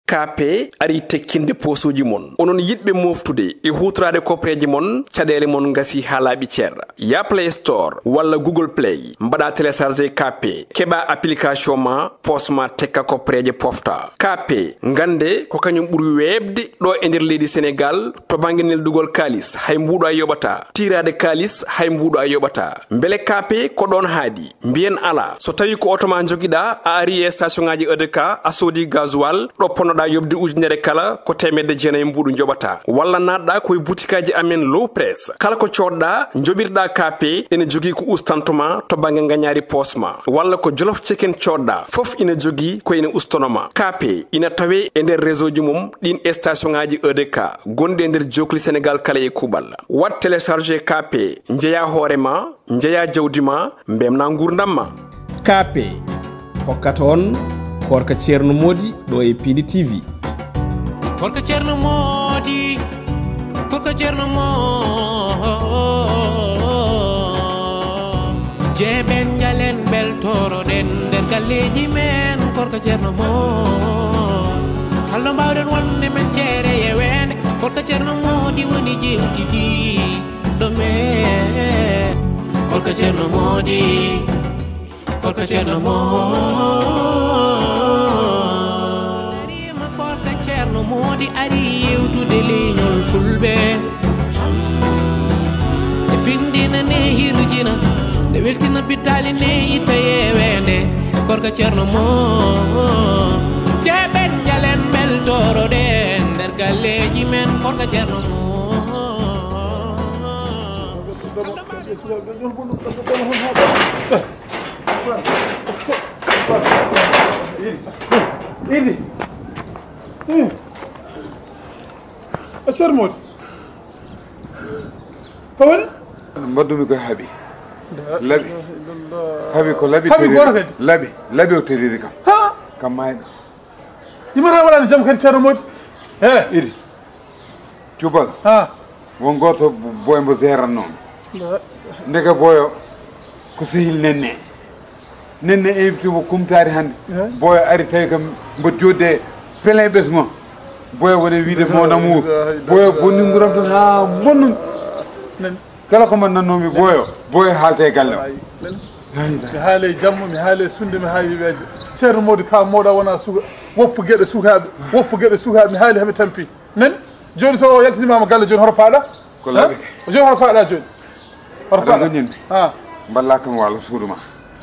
KP ari tekkinde posuji mon onon yidbe moftude e hutrade kopreji mon cadele mon ngasi halabi cerra ya Play Store walla Google Play mbada télécharger KP keba application ma posma tekka kopreje pofta KP ngande ko kanyum buri webde do e nder leydi Sénégal to banginel dugol kalis hay mbudo ayobata tirade kalis hay mbudo ayobata mbele KP ko don haadi mbien ala so tawi ko otoma jogida a ari e station ngaji EDK a sodi gasoil do ponoda yobde ujunere kala ko temedde jeenay mbudu jobata walla nadda koy boutikaji amen low press kala ko codda jobirda KP ene jogi ko ustantuma to bange nganyari posma walla ko jollof chicken codda fof ina jogi ko ene ustonoma KP ina tawe e nder réseau ji mum din station ngaji EDK gonde e nder jokli Sénégal kala e kubal wat télécharger KP njeya horema njeya jawdima mbemna gurdamma KP hokkata on korka Ceerno Modi do e Pidi TV korka Ceerno Modi korka Ceerno Modi jeben jalen beltoro den der galleji men korka Ceerno Modi hallo mbawden wonde men ceere e wende korka Ceerno Modi woni jewtidi do men korka Ceerno Modi korka Ceerno Modi ari yewtude leñol fulbe e findina ne hirjina de weltina bitali ne ita yewende korka Ceerno Modi jeben jalen bel doro den der galleji men korka Ceerno Modi أشر موت هون مدومي كو حبي لبي حبي كو لبي لبي وتريدي كم ها كم ماين يمرا ولا نجم كان شر موت ها إيدي تشوبال ها وانغوتو بوي مبو زيران نون ndega boyo ko sehil nenne invité mo kumtari hande boyo ari tawi kam mbo jodde pelin bes mo boyo wone wiide mon amour boyo bonni nguram tan ha bonnu kala ko man nannomi boyo haalte galle mi haale jammo mi haale sunde mi haali weeje Ceerno Modi ka moda wona suga woppu gede sukabe mi haali habe tampi nen joni so yaltinima galle joni horo paada ko labi joni horo paada joni horo paada ha balla kam wala suuduma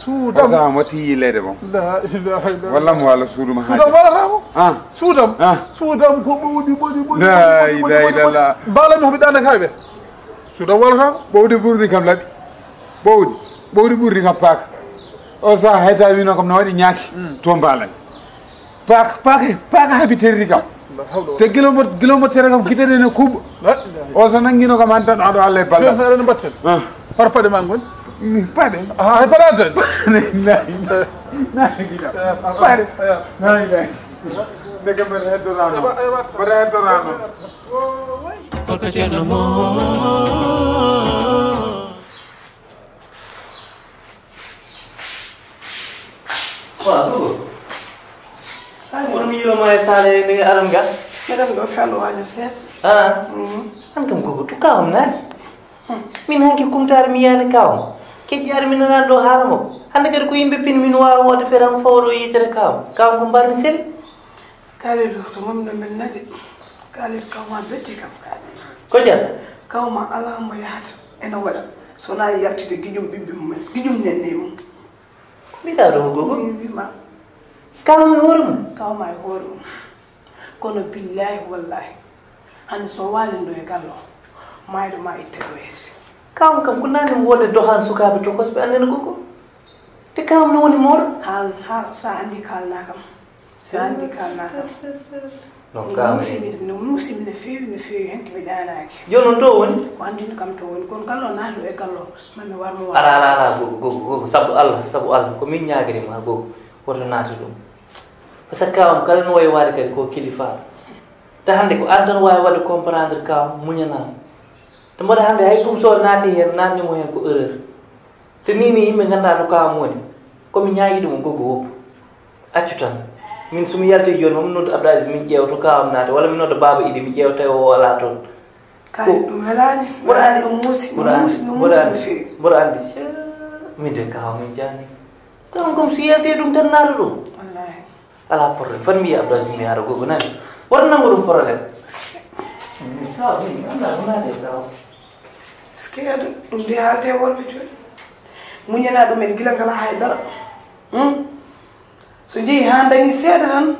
suudam sa mati lede bon la ilaha illallah wallam wala suuduma ha suudam wala ramo ah suudam ko bodi la ilaha illallah bala mi hobi dana kaybe suudam wala ramo bowdi burdi kam labi bowdi burdi kam paaka o sa hayta wino kam no wadi nyaaki to mbalan paaka habi terri kam te gilomo tere kam kitede ne kubo o so nangino kam an tan ado Allah balla joni ren batten par pade mangon mi pade hay pade pade nega mer hedorano korka Ceerno Modi waduh ay mo mi lo may sale ni aram ga madam go falo wañu set an kam ko to kawm na min hanki kumtar mi yana kawm ke jar min na do haramo hande gar ko yimbe pin min wa wode feram fawro yitere kawm ko mbarni sel kale do to mom no men naje kale kawma betti kam ko jar kawma ala mo yaata ena wada so na yattide gijum bibbi mum gijum nenne mum mi da do gogo ma kawm horum kawma e horum kono billahi wallahi hande so walindo e gallo maydo ma itterwesi kawm kam kunani wode dohan sukabe to kosbe anden gogo te kawm no woni mor hal sa andi kalna kam no kawm no musimi ne fewi henki be danaki jonon to woni ko andino kam to woni kon gallo naalo e gallo man warmo ala gogo sabu Allah ko min nyaagiri ma gogo woto naati dum parce que kawam kala no way wari kadi ko kilifa ta hande ko antan way wade comprendre kawam muñana to mboda hande hay dum so naati hen nanni mo hen ko erreur te nini yimbe ganda to kawam woni ko mi nyaagi dum gogo wop accu tan min sumi yalte joni mom noddu Abdou Aziz min ƴeew to kawam naate walla min nodda Baba Idi mi ƴeew tawi o wala toon kay ɗum welani ɓurani ɗum muusi mboɗo andi min de kawa min jani tan comme si yalte ɗum tan naata ɗum wallahi ala probléme fan mi yiya Abdou Aziz mi haara gogo nani woto nango ɗum probléme kawa min anda ko naate kawa skeedo ɗum de haalte worɓe joni muñana ɗumen gila ngala haydara so jeeyi ha dañi seeɗa tan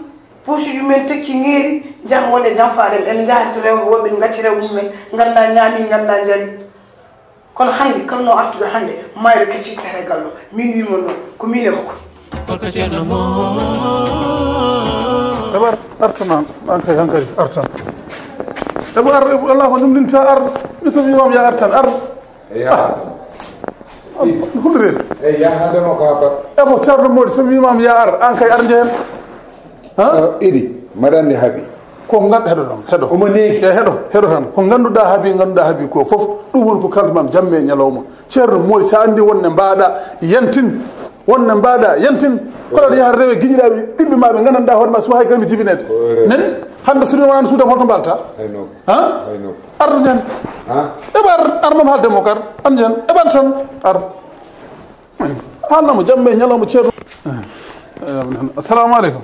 poche yumen tekki ŋeeri jam wonde jam faɗen en jahri to rewɓe woɓɓe gacci rewɓe mumen ganda ñaami ganda jari kono hannde kalno artuɓe hannde mayɗo kecci tere gallo min wimo noon ko min e makko ɗeɓar artana an kay hankadi artan ɗeɓo ar Allah ko ɗumɗinta ar mi so wimam ya artan ar hulɗirede eyi yahdemo ko habat ebo ceerno Mody so wimam ya ar an kay ar jehen Idi mbaɗa andi haabi ko gandu heɗo ɗon heɗo omo neeki e heɗo tan ko ganduɗa haabi ko foof ɗum woni ko kaldumam jamme e ñalawma ceerno Mody sa andi wonne mbaɗa yantin kono aɗa yaha rewe guiƴiraɓe ɓiɓɓe ma ɓe gandanɗa hoore ma suma hay kami jibinede nani hande so ɗum wonani suudam holto mbalta ardo jen eɓa ar mam haaldemo kar an jen eɓan tan ar haalnamo jamme e ñalawma ceerno assalamu aleykum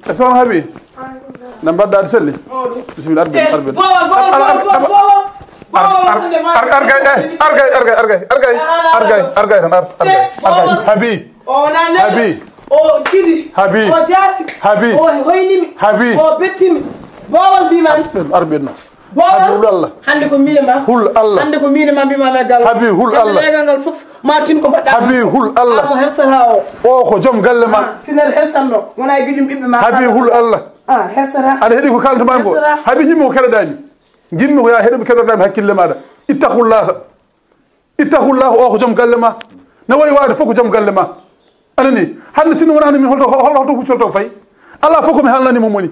e sohna Habi nde mbaɗɗa aɗa selli bisimilla arɓe argay tan Habi o jiɗi o jaasi o hoynimi o bettimi bowal mbimami arɓenno Habi hul Allah hande ko minema hul Allah hande ko minema mbimami gal Habi hul Allah legal ngal fof ma tin ko mbaɗɗa Habi hul Allah mo hersata o ko joom galle ma sinere hersanno wona e guiƴum ɓiɓɓe ma Habi hul Allah hersata aɗa heeɗi ko kalantama ko Habi jimmi ko keɗoɗami jimmi ko ya heeɗo keɗoɗami hakkille maɗa ittaqullaha o ko joom galle ma ne wayi wade fof ko joom galle ma anani hande sinno wonani min holto huccolto fayi ala fof komi haalnanimo moni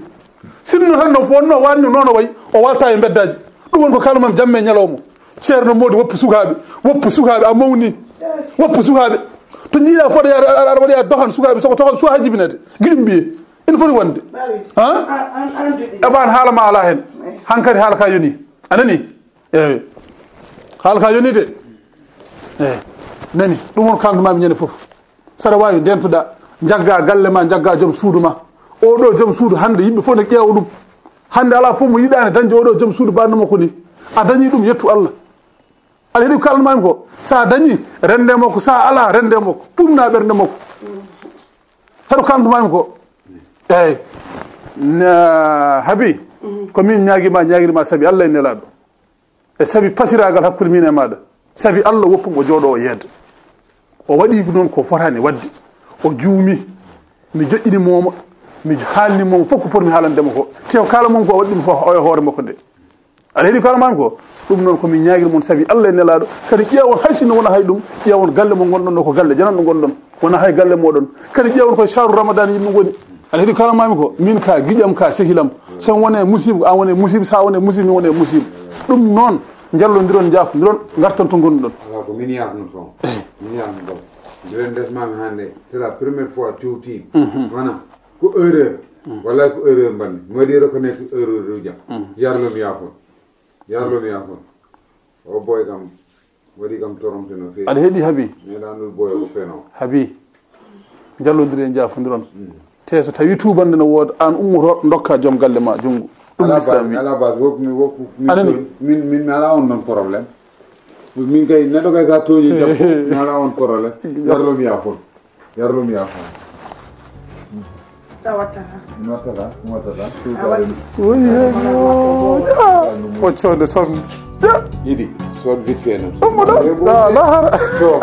sinno tan no fonno wanni noon o wayi o walta e beddaji ɗum woni ko kalmam jamme e ñalawma ceerno Mody woppu sukaɓe a mawni woppu sukaɓe to jiiɗa fooɗa aɗa waɗi a dohan sukaɓe soko tohon suwa ha jibinede guiɗum mbiye ina foti wonde eɓan haalama ala hen hankkadi haala ka yoni anani eyi haala ka yoni de eyi nani ɗum won kalntumami ñande foof saɗa wawi ndentuɗa jagga galle ma jagga joom suudu ma oɗo joom suudu hande yimɓe fof ne ƴeewa ɗum hande ala fof mo yiɗani dañde oɗo joom suudu bannumo ko ni a dañi ɗum yettu Allah aɗa heeɗi ko kalntumami ko sa dañi rende makko sa ala rende makko ɓumna ɓernde makko heɗo kalntumami ko eyyi Habi ko min ñaguirima saabi Allah e nelaɗo e saabi pasiragal hakkude min e maɗa saabi Allah woppum o jooɗo o yedda o waɗi noon ko fotani wadde o juumi mi joƴƴinimomo mi haalnimomo fof ko poti mi haalandemo ko tew kala mom ko waɗi ɗum fof oyo hoore makko nde aɗa heeɗi kalamami ko ɗum noon komin ñaguiri mon saabi Allah e nelaɗo kadi ƴeewon hay sinno wona hay ɗum ƴeewon galle mo gonɗon ɗo ko galle jananɗo gonɗon wona hay galle moɗon kadi ƴeewon koye chahru ramadan yimɓe goni aɗa heeɗi kalamami ko min ka guiƴam ka sehilam so wone musiba an wone musiba sa wone musiba mi wone musiba ɗum noon jallodiron jafodiron gartan to gonɗon ala ko min yafno toon min yafno ɗon mbiɗen desmami hannde c'est la première fois tewtima wona ko erreur wallay ko erreur mbanmi mi waɗi reconnaître erreur uji am yarlomi yafon o boy kam waɗi kam toromte no fewi aɗa heeɗi Habi meeɗanol boyo ko feno Habi jallodiren jafodiron te so tawi tubande no wooda an ummoto dokka joom galle ma junngo ɗum l'islam wi ala base wokku min mi ala on noon probléme min kay neɗɗo kay sa tooñi jam mi ala on probléme yarlomi yafon ɓoccode son Idi sod vite fait noon ɗummoɗo lahara so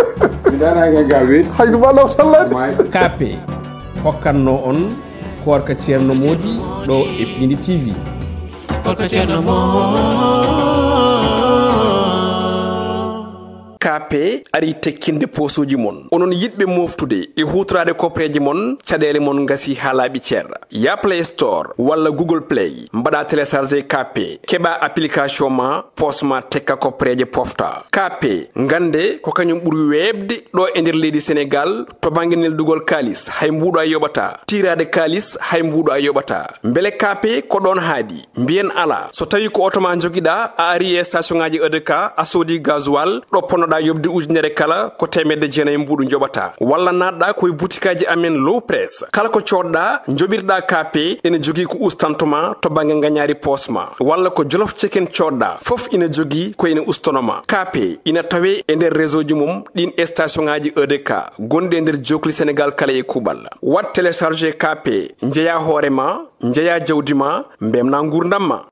mi danake ga weeɗi hayno ma law tallade KP hokkanno on korka ceerno Mody ɗo e Pindi TV korka ceerno Mody KP kape ari tekkinde posuji mon onon yidbe moftude e hutrade kopreji mon cadele mon ngasi halabi cerra ya Play Store walla Google Play mbada télécharger kape keba application ma posma tekka kopreje pofta kape ngande ko kanyum buri webde do e nder leydi Sénégal to banginel dugol kalis hay mbudo ay yobata tirade kalis hay mbudo ay yobata mbele kape ko don haadi mbien ala so tawi ko otoma jogida a ari station ngaji EDK a sodi gasoil do ponoda yobdi ujunere kala ko temedde jeena mbudu njobata walla nadda koy boutikaji amen low press kala ko codda njobirda kape ene jogi ko ustantoma to bangi nganyari posma walla ko jolof chicken codda fof ina jogi ko ene ustonoma kape ina tawe e nder réseau ji mum din station ngaji EDK gonde nder jokli Sénégal kala e kubal wat télécharger kape njeya horema njeya jawdima mbemna ngurdamma